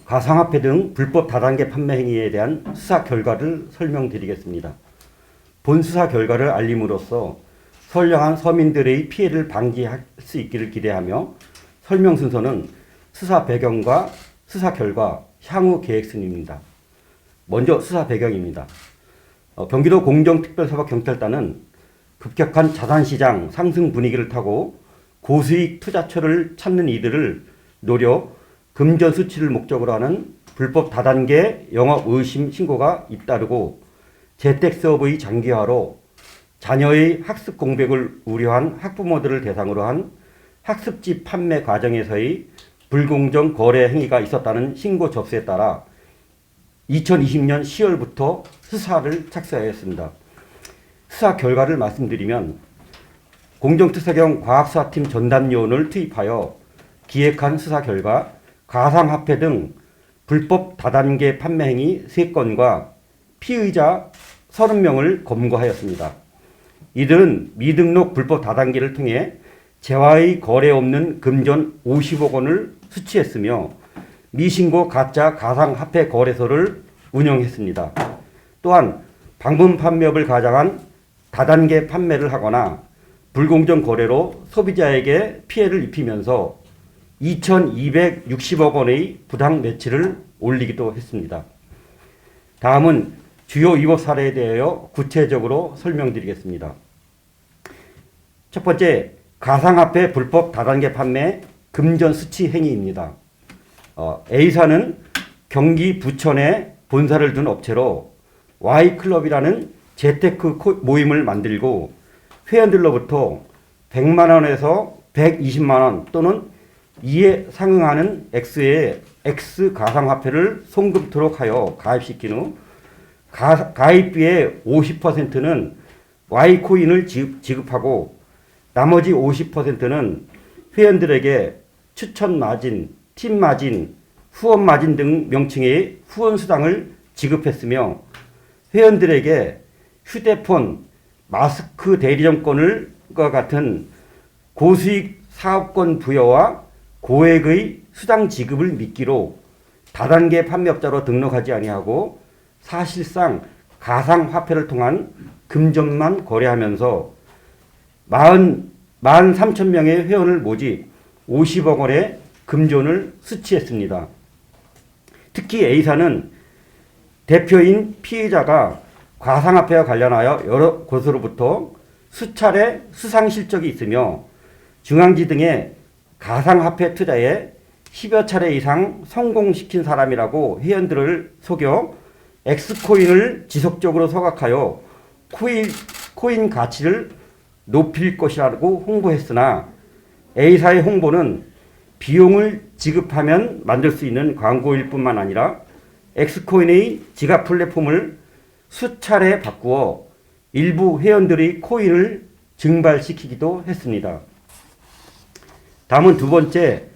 가상화폐 등 불법 다단계 판매 행위에 대한 수사 결과를 설명드리겠습니다. 본 수사 결과를 알림으로써 선량한 서민들의 피해를 방지할 수 있기를 기대하며 설명 순서는 수사 배경과 수사 결과, 향후 계획 순입니다. 먼저 수사 배경입니다. 경기도 공정특별사법경찰단은 급격한 자산시장 상승 분위기를 타고 고수익 투자처를 찾는 이들을 노려 금전 수치를 목적으로 하는 불법 다단계 영업 의심 신고가 잇따르고 재택수업의 장기화로 자녀의 학습 공백을 우려한 학부모들을 대상으로 한 학습지 판매 과정에서의 불공정 거래 행위가 있었다는 신고 접수에 따라 2020년 10월부터 수사를 착수하였습니다. 수사 결과를 말씀드리면 공정특사경 과학수사팀 전담요원을 투입하여 기획한 수사 결과 가상화폐 등 불법 다단계 판매 행위 3건과 피의자 30명을 검거하였습니다. 이들은 미등록 불법 다단계를 통해 재화의 거래 없는 금전 50억 원을 수취했으며 미신고 가짜 가상화폐 거래소를 운영했습니다. 또한 방문 판매업을 가장한 다단계 판매를 하거나 불공정 거래로 소비자에게 피해를 입히면서 2,260억 원의 부당 매출을 올리기도 했습니다. 다음은 주요 위법 사례에 대하여 구체적으로 설명드리겠습니다. 첫 번째, 가상화폐 불법 다단계 판매 금전 수취 행위입니다. A사는 경기 부천에 본사를 둔 업체로 Y클럽이라는 재테크 모임을 만들고 회원들로부터 100만 원에서 120만 원 또는 이에 상응하는 X의 X 가상화폐를 송금토록 하여 가입시킨 후 가입비의 50%는 Y코인을 지급하고 나머지 50%는 회원들에게 추천 마진, 팀 마진, 후원 마진 등 명칭의 후원 수당을 지급했으며 회원들에게 휴대폰, 마스크 대리점권과 같은 고수익 사업권 부여와 고액의 수당 지급을 미끼로 다단계 판매업자로 등록하지 아니하고 사실상 가상화폐를 통한 금전만 거래하면서 43,000명의 회원을 모집 50억 원의 금전을 수취했습니다. 특히 A사는 대표인 피의자가 가상화폐와 관련하여 여러 곳으로부터 수차례 수상 실적이 있으며 중앙지 등의 가상화폐 투자에 10여 차례 이상 성공시킨 사람이라고 회원들을 속여 X코인을 지속적으로 서각하여 코인 가치를 높일 것이라고 홍보했으나 A사의 홍보는 비용을 지급하면 만들 수 있는 광고일 뿐만 아니라 X코인의 지갑 플랫폼을 수차례 바꾸어 일부 회원들의 코인을 증발시키기도 했습니다. 다음은 두 번째,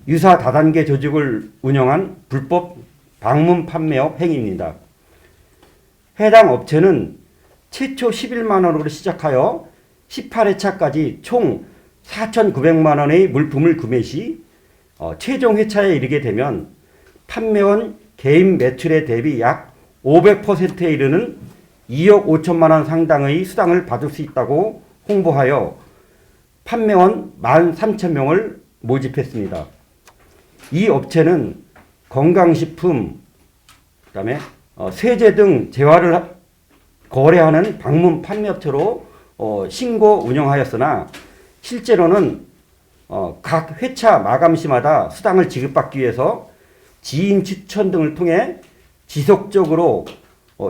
유사 다단계 조직을 운영한 불법 방문 판매업 행위입니다. 해당 업체는 최초 11만 원으로 시작하여 18회차까지 총 4,900만 원의 물품을 구매 시 최종 회차에 이르게 되면 판매원 개인 매출에 대비 약 500%에 이르는 2억 5천만 원 상당의 수당을 받을 수 있다고 홍보하여 판매원 13,000명을 모집했습니다. 이 업체는 건강식품, 그다음에 세제 등 재화를 거래하는 방문 판매업체로 신고 운영하였으나 실제로는 각 회차 마감시마다 수당을 지급받기 위해서 지인 추천 등을 통해 지속적으로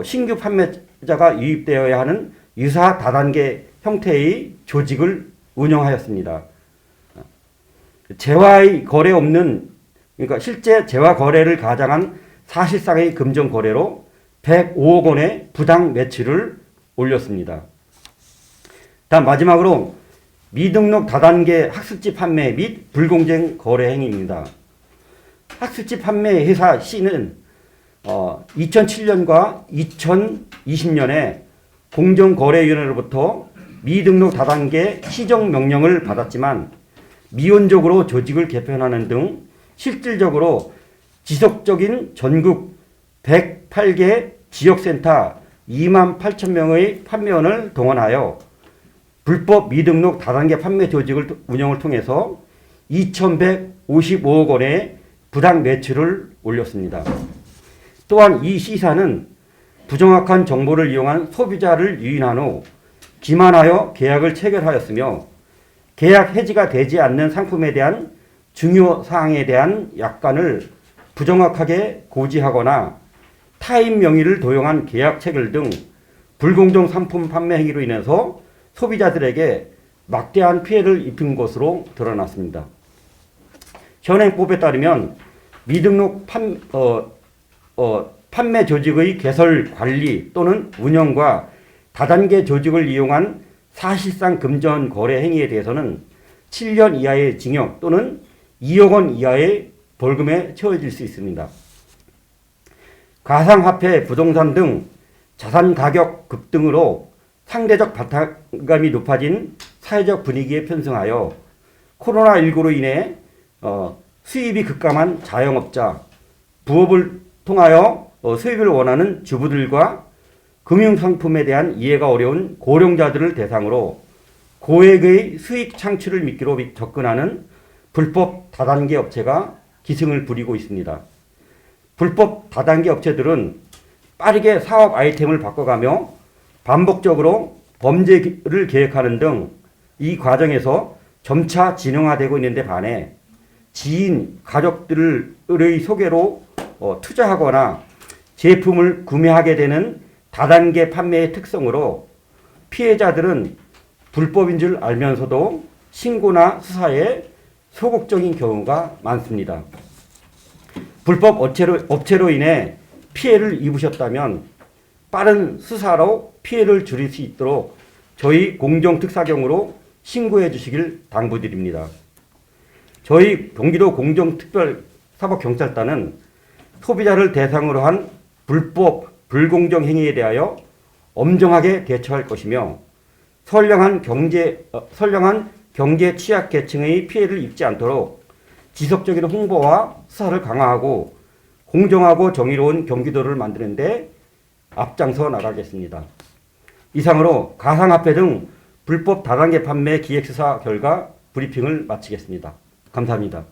신규 판매자가 유입되어야 하는 유사 다단계 형태의 조직을 운영하였습니다. 재화의 거래 없는, 그러니까 실제 재화 거래를 가장한 사실상의 금전 거래로 105억 원의 부당 매출을 올렸습니다. 다음 마지막으로 미등록 다단계 학습지 판매 및 불공정 거래 행위입니다. 학습지 판매 회사 C는 2007년과 2020년에 공정거래위원회로부터 미등록 다단계 시정 명령을 받았지만 미온적으로 조직을 개편하는 등 실질적으로 지속적인 전국 108개 지역센터 28,000명의 판매원을 동원하여 불법 미등록 다단계 판매 조직을 운영을 통해서 2,155억 원의 부당 매출을 올렸습니다. 또한 이 시사는 부정확한 정보를 이용한 소비자를 유인한 후 기만하여 계약을 체결하였으며 계약 해지가 되지 않는 상품에 대한 중요 사항에 대한 약관을 부정확하게 고지하거나 타인 명의를 도용한 계약 체결 등 불공정 상품 판매 행위로 인해서 소비자들에게 막대한 피해를 입힌 것으로 드러났습니다. 현행법에 따르면 미등록 판매 조직의 개설, 관리 또는 운영과 다단계 조직을 이용한 사실상 금전 거래 행위에 대해서는 7년 이하의 징역 또는 2억 원 이하의 벌금에 처해질 수 있습니다. 가상화폐, 부동산 등 자산 가격 급등으로 상대적 바탕감이 높아진 사회적 분위기에 편승하여 코로나19로 인해 수입이 급감한 자영업자, 부업을 통하여 수입을 원하는 주부들과 금융상품에 대한 이해가 어려운 고령자들을 대상으로 고액의 수익 창출을 미끼로 접근하는 불법 다단계 업체가 기승을 부리고 있습니다. 불법 다단계 업체들은 빠르게 사업 아이템을 바꿔가며 반복적으로 범죄를 계획하는 등 이 과정에서 점차 진영화되고 있는데 반해 지인, 가족들의 소개로 투자하거나 제품을 구매하게 되는 다단계 판매의 특성으로 피해자들은 불법인 줄 알면서도 신고나 수사에 소극적인 경우가 많습니다. 불법 업체로 인해 피해를 입으셨다면 빠른 수사로 피해를 줄일 수 있도록 저희 공정특사경으로 신고해 주시길 당부드립니다. 저희 경기도 공정특별사법경찰단은 소비자를 대상으로 한 불법, 불공정 행위에 대하여 엄정하게 대처할 것이며 선량한 경제 취약계층의 피해를 입지 않도록 지속적인 홍보와 수사를 강화하고 공정하고 정의로운 경기도를 만드는 데 앞장서 나가겠습니다. 이상으로 가상화폐 등 불법 다단계 판매 기획수사 결과 브리핑을 마치겠습니다. 감사합니다.